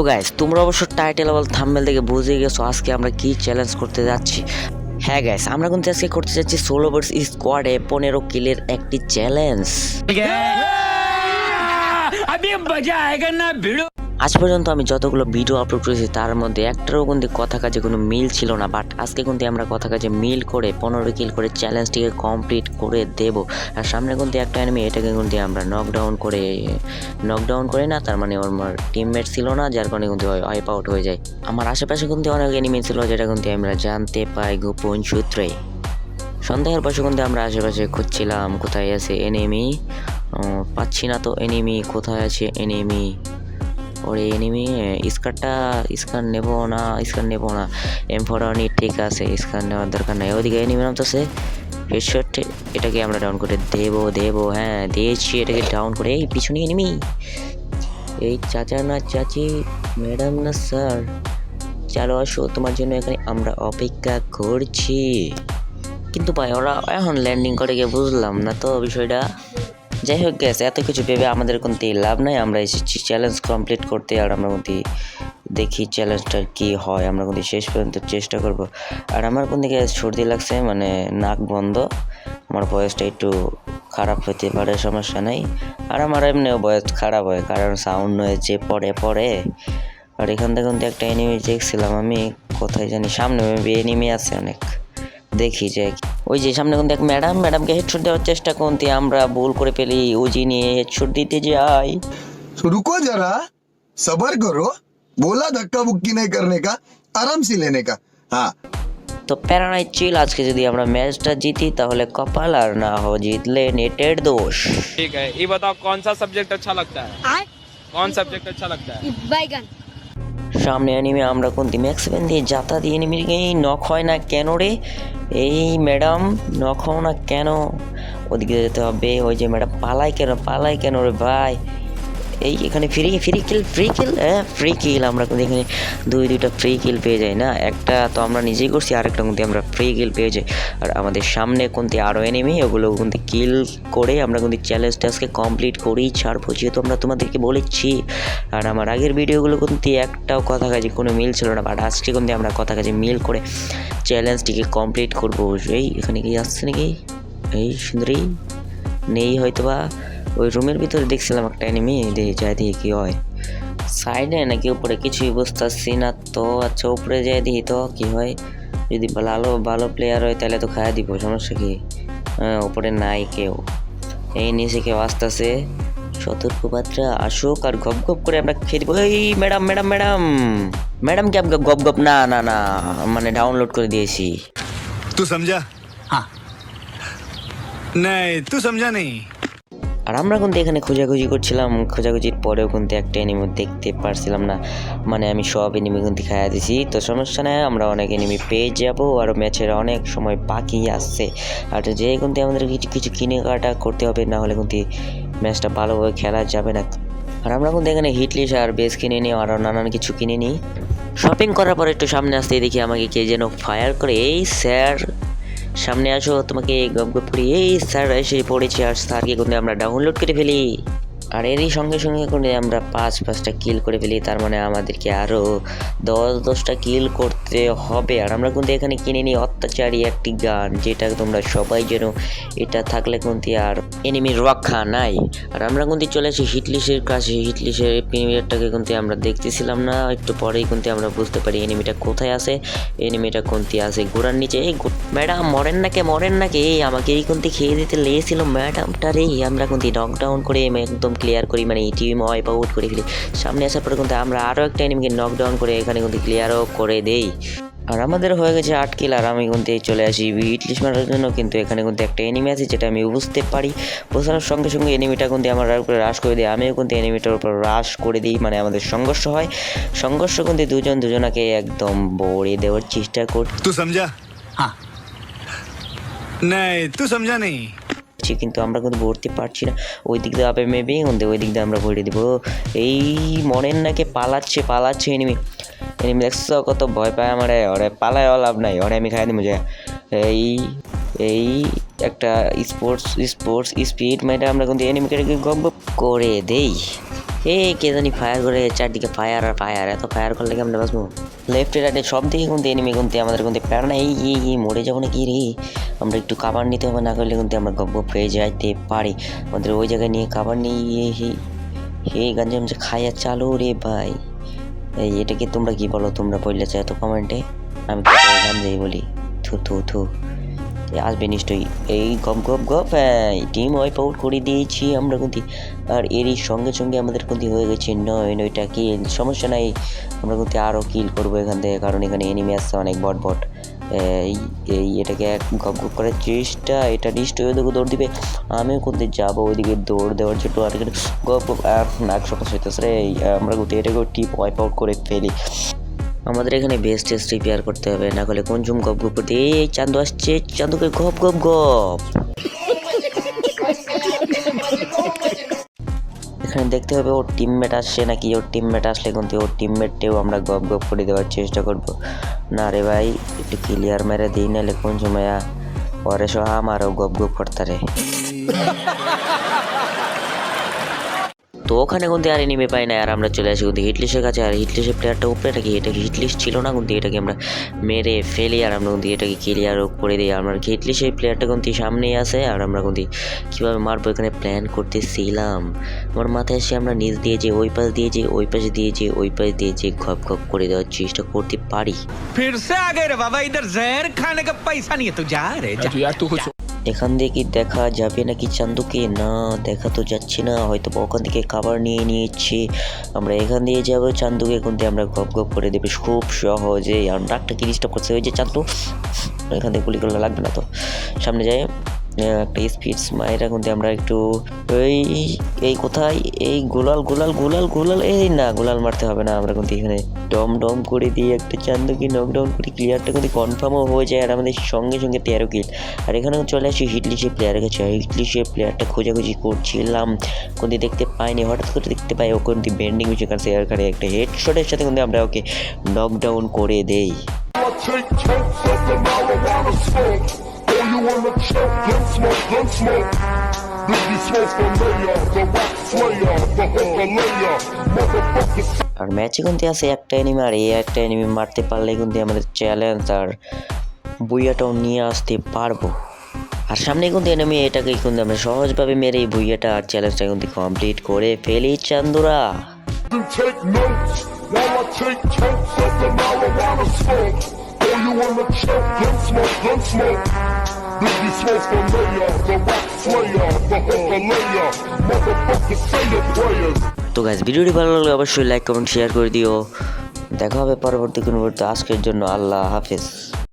তো গাইস, তোমরা অবশ্য টাইটেল এবং থাম্বনেল থেকে বুঝে গেছো আজকে আমরা কি চ্যালেঞ্জ করতে যাচ্ছি। হ্যাঁ গাইস, আমরা কিন্তু আজকে করতে যাচ্ছি সোলো ভার্সেস স্কোয়াডে 15 কিলের একটি চ্যালেঞ্জ। আজ পর্যন্ত আমি যতগুলো ভিডিও আপলোড করেছি তার মধ্যে একটারও কিন্তু কথা কাজে কোনো মিল ছিল না, বাট আজকে কিন্তু আমরা কথা কাজে মিল করে 15 কিল করে চ্যালেঞ্জটিকে কমপ্লিট করে দেব। আর সামনে কিন্তু একটা এনিমি, এটাকে কিন্তু আমরা নকডাউন করে না, তার মানে ওর টিমমেট ছিল না, যার কারণে কিন্তু ওয়াইপ আউট হয়ে যায়। আমার আশেপাশে কিন্তু অনেক এনিমি ছিল, যেটা কিন্তু আমরা জানতে পাই গোপন সূত্রে। সন্দেহের বশে কিন্তু আমরা আশেপাশে খুঁজছিলাম কোথায় আছে এনিমি, পাচ্ছি না তো এনিমি, কোথায় আছে এনিমি। ওরে এনিমি, স্কার নেব না M4 ঠিক আছে, স্কার নেওয়ার দরকার নাই। ওদিকে এনিমি নামতেছে, হেডশট, এটাকে আমরা ডাউন করে দেব। হ্যাঁ দিয়েছি, এটাকে ডাউন করে। এই পিছনে এনিমি, এই চাচা না চাচি, ম্যাডাম না স্যার, চলো আসো, তোমার জন্য এখানে আমরা অপেক্ষা করছি। কিন্তু ভাই ওরা এখন ল্যান্ডিং করে গিয়ে বুঝলাম না তো বিষয়টা। যাই হোক গেছে, এত কিছু ভেবে আমাদের কিন্তু লাভ নাই, আমরা এসেছি চ্যালেঞ্জ কমপ্লিট করতে। আর আমরা কিন্তু দেখি চ্যালেঞ্জটার কি হয়, আমরা কিন্তু শেষ পর্যন্ত চেষ্টা করব। আর আমার কোন দিকে সর্দি লাগছে, মানে নাক বন্ধ, আমার ভয়েসটা একটু খারাপ হতে পারে, সমস্যা নেই। আর আমার এমনিও ভয়েস খারাপ হয়, কারণ সাউন্ড হয়েছে পরে। আর এখান থেকে কিন্তু একটা এনিমি দেখছিলাম আমি, কোথায় জানি সামনে এনিমি আছে অনেক, দেখি যে ওই যে সামনে কিন্তু এক ম্যাডামকে হেডশট দেওয়ার চেষ্টা করতে আমরা ভুল করে ফেলি, উজি নিয়ে হেডশট দিতে যাই। रुको जरा सबर करो बोला धक्का बुक्की नहीं करने का आराम से लेने का हाँ তো প্যারানাই চিল, আজকে যদি আমরা ম্যাচটা জিতি তাহলে কপাল, আর না হো জিতলে নেটের দোষ। ठीक है, ये बताओ कौन सा सब्जेक्ट अच्छा लगता है? कौन सब्जेक्ट अच्छा लगता है? बैगन। সামনে এনিমি, আমরা কোনটি ম্যাক্সিমেন দিয়ে যাতা দিয়ে এনিমিকে নক হয় না কেন রে? এই ম্যাডাম নক হও না কেন? ওদিকে যেতে হবে। ওই যে ম্যাডাম পালাই কেন রে ভাই? এই এখানে ফ্রি কিল, আমরা কিন্তু এখানে দুইটা ফ্রি কিল পেয়ে যাই না, একটা তো আমরা নিজেই করছি, আরেকটা কিন্তু আমরা ফ্রি কিল পেয়ে যাই। আর আমাদের সামনে কিন্তু আরও এনিমি, ওগুলো কিন্তু কিল করে আমরা কিন্তু চ্যালেঞ্জটা আজকে কমপ্লিট করেই ছাড়বো, যেহেতু আমরা তোমাদেরকে বলেছি। আর আমার আগের ভিডিওগুলো কিন্তু একটাও কথা কাজে কোনো মিল ছিল না, বাট আজকে কিন্তু আমরা কথা কাজে মিল করে চ্যালেঞ্জটিকে কমপ্লিট করবো। এই এখানে কি আসছে নাকি? এই সুন্দরী নেই হয়তো বা, ওই রুমের ভিতরে দেখছিলাম একটা এনিমি, দেখি কি হয়। সাইডে নাকি উপরে কিছুই বুঝতেছি না তো। আচ্ছা উপরে যাই দেখি তো কি হয়, যদি ভালো প্লেয়ার হয় তাহলে তো খাইয়া দিব, সমস্যা কি? উপরে নাই কেউ, এই নিচে কেউ আসতেছে, সতর্কবার্তা আসুক আর গপ করে আমরা খেয়ে দিব। এই ম্যাডাম কি গপ না, মানে ডাউনলোড করে দিয়েছি। तू समझा? हाँ नहीं तू समझा नहीं। আর আমরা কিন্তু এখানে খোঁজাখুঁজি করছিলাম, খোঁজাখুঁজির পরেও কিন্তু একটা এনিমি দেখতে পারছিলাম না, মানে আমি সব এনিমি কিন্তু খাইয়া দিছি। তো সমস্যা নেই, আমরা অনেক এনিমি পেয়ে যাবো, আর ম্যাচের অনেক সময় বাকি আসছে। আর যে কিন্তু আমাদের কিছু কেনাকাটা করতে হবে, না হলে কিন্তু ম্যাচটা ভালোভাবে খেলা যাবে না। আর আমরা কিন্তু এখানে হিটলিস্ট আর বেস কিনে নিই, আরও নানান কিছু কিনে নিই। শপিং করার পর একটু সামনে আসতেই দেখি আমাকে কে যেন ফায়ার করে। এই স্যার সামনে আসো, তোমাকে গপ করি। এই স্যার এসে পড়েছে, আর স্যারকে কিন্তু আমরা ডাউনলোড করে ফেলি। আর এরই সঙ্গে করে আমরা 5-5টা কিল করে ফেলি, তার মানে আমাদেরকে আরও 10-10টা কিল করতে হবে। আর আমরা কিন্তু এখানে কিনে নিই অত্যাচারী একটি গান, যেটা তোমরা সবাই যেন, এটা থাকলে কিন্তু আর এনিমির রক্ষা নাই। আর আমরা কিন্তু চলে আসি হিটলিস্টের কাছে। হিটলিস্টের এনিমিটাকে কিন্তু আমরা দেখতেছিলাম না, একটু পরেই কিন্তু আমরা বুঝতে পারি এনিমিটা কোথায় আছে। এনিমিটা কোনটি আছে গোড়ার নিচে। এই ম্যাডাম মরেন নাকি? এই আমাকে এই কোনটি খেয়ে দিতে লেগেছিল ম্যাডামটারে। আমরা কিন্তু নকডাউন করে একদম ক্লিয়ার করি, মানে টিম ওয়াইপ আউট করে ফেলি। সামনে আসার পরে কিন্তু আমরা আরও একটা এনিমিকে নকডাউন করে এখানে কিন্তু ক্লিয়ারও করে দেই। আর আমাদের হয়ে গেছে 8 কিল। আর আমি কিন্তু চলে আসি হিটলিস্ট মারার জন্য, কিন্তু এখানে কিন্তু একটা এনিমি আছে যেটা আমি বুঝতে পারি। বোঝানোর সঙ্গে এনিমিটা কিন্তু আমার উপরে রাশ করে দিই, আমিও কিন্তু এনিমিটার উপর রাশ করে দিই, মানে আমাদের সংঘর্ষ হয়। সংঘর্ষ কিন্তু দুজনাকে একদম বড়িয়ে দেওয়ার চেষ্টা করছি। तू समझा? हाँ नहीं तू समझा नहीं। কিন্তু আমরা কিন্তু ভরতে পারছি না, ওই দিক দিয়ে আপে মেবি ওই দিক দিয়ে আমরা ভরে দিব। এই মনের নাকি পালাচ্ছে এনিমি দেখছো কত ভয় পায় আমার, ওরে পালায় লাভ নাই, ওরে আমি খাই দিব। এই একটা স্পোর্টস স্পিড মেয়েটা আমরা কিন্তু এনিমিকে গপ করে দেই। কে জানি ফায়ার করে, চারদিকে ফায়ার আর ফায়ার, এত ফায়ার করলে কেমন বাঁচবো? লেফটে রাইটে সব দিকে কিন্তু এনিমি কিন্তু আমাদের কিন্তু প্যারা না, এই মরে যাবো না কি রে? আমরা একটু কাবার নিতে হবে, না করলে কিন্তু আমরা গপ পেয়ে যাইতে পারি। আমাদের ওই জায়গায় নিয়ে কাবার নিয়ে হে গাঞ্জাম যে খাইয়া চালু রে ভাই। এই এটাকে তোমরা কি বলো? তোমরা বললে চাই তো কমেন্টে, আমি গাঞ্জাই বলি। থু থু থু, আসবে নিশ্চয়ই। এই গপ গপ গপ, হ্যাঁ টিম ওয়াইপ আউট করে দিয়েছি আমরা কিন্তু। আর এরই সঙ্গে সঙ্গে আমাদের কিন্তু হয়ে গেছে 9টা কিল। সমস্যা নাই, আমরা কিন্তু আরও কিল করবো এখান থেকে, কারণ এখানে এনিমি আসছে অনেক বট। এই এটাকে এক গপ গপ করার চেষ্টা, এটা নিশ্চয়ই ওদিকে দৌড় দিবে। আমিও কিন্তু যাবো ওইদিকে দৌড় দেওয়ার জন্য। আর এখানে গপ গপ নাক সকাশ হইতেছে রে। আমরা কিন্তু এটাকেও টিম ওয়াইপ আউট করে ফেলি। আমাদের এখানে বেস্ট টেস্ট রিপেয়ার করতে হবে, না করলে কোন জুম গপ গপ করতে। এই চান্দু আসছে, চান্দুকে গপ গপ গপ। এখানে দেখতে হবে ওর টিমমেট আসছে নাকি। ওর টিমমেট আসলে কিন্তু ওর টিমমেটকেও আমরা গপ গপ করে দেওয়ার চেষ্টা করব। না রে ভাই, একটু ক্লিয়ার মেরে দিই, নাহলে কোন সময় পরে সহ আমারও গপ গপ করতে রে। তো ওখানে কিন্তু আর এনিমি পাই না, আর আমরা চলে আসি কিন্তু হিটলিস্টের কাছে। আর হিটলিস্টের প্লেয়ারটা উপরে নাকি, এটা হিটলিস্ট ছিল না কিন্তু, এটাকে আমরা মেরে ফেলি আর আমরা কিন্তু এটাকে ক্লিয়ারও করে দিই। আমরা হিটলিস্টের প্লেয়ারটা কিন্তু সামনেই আছে, আর আমরা কিন্তু কীভাবে মারবো এখানে প্ল্যান করতেছিলাম। আমার মাথায় এসে আমরা নিচ দিয়ে যে ওই পাশ দিয়ে যে ওই পাশে দিয়ে যে ওই পাশ দিয়ে যে ঘপ ঘপ করে দেওয়ার চেষ্টা করতে পারি। फिर से आ गए रे बाबा, इधर जहर खाने का पैसा नहीं है, तू जा रे जा। यार तू कुछ এখান দিয়ে কি দেখা যাবে নাকি চান্দুকে? না, দেখা তো যাচ্ছে না, হয়তো ওখান থেকে খাবার নিয়ে নিয়েছি। আমরা এখান দিয়ে যাবো, চান্দুকে কিন্তু আমরা গপ গপ করে দেবে খুব সহজে। আর ডাকটা কি ডিস্টার্ব করছে, ওই যে চান্দু, এখান থেকে গুলি করলে লাগবে না তো। সামনে যাই, একটা স্পিড মায়েরা কিন্তু আমরা একটু এই কোথায় এই গোলাল, এই না গোলাল মারতে হবে না, আমরা কিন্তু এখানে ডম ডম করে দিয়ে একটা চান্দুকে নকডাউন করি। ক্লিয়ারটা কিন্তু কনফার্মও হয়ে যায়, আর আমাদের সঙ্গে সঙ্গে 13 কিল। আর এখানে চলে আসি হিটলিশের প্লেয়ারের কাছে। হিটলিশের প্লেয়ারটা খোঁজাখুঁজি করছিলাম, কিন্তু দেখতে পাইনি। হঠাৎ করে দেখতে পাই ও কিন্তু বেন্ডিং মিশে কাছে, এখানে একটা হেডশটের সাথে কিন্তু আমরা ওকে নকডাউন করে দেই। Take totes of the marijuana smoke. Oh, you wanna choke? Gun smoke. Biggie smoke the layer, the rock slayer, the hooker layer, motherfucker. আর ম্যাচে কিন্তু আছে একটা এনিমি, আর এই একটা এনিমি মারতে পারলে কিন্তু আমাদের চ্যালেঞ্জ আর বুইয়াটাও নিয়ে আসতে পারবো। আর সামনে কিন্তু এনিমি, এটাকে কিন্তু আমরা সহজভাবে মেরে এই বুইয়াটা আর চ্যালেঞ্জটা কিন্তু কমপ্লিট করে ফেলি চান্দুরা। You take notes while I take totes of the marijuana smoke. Oh, you wanna choke? Gun smoke. Biggie smoke the layer, the rock slayer, the hooker layer, motherfucker say your prayers. তো guys, ভিডিওটি ভালো লাগলে অবশ্যই like comment share করে দিও। দেখা হবে পরবর্তী কোনো ভিডিওতে। আজকের জন্য আল্লাহ হাফেজ।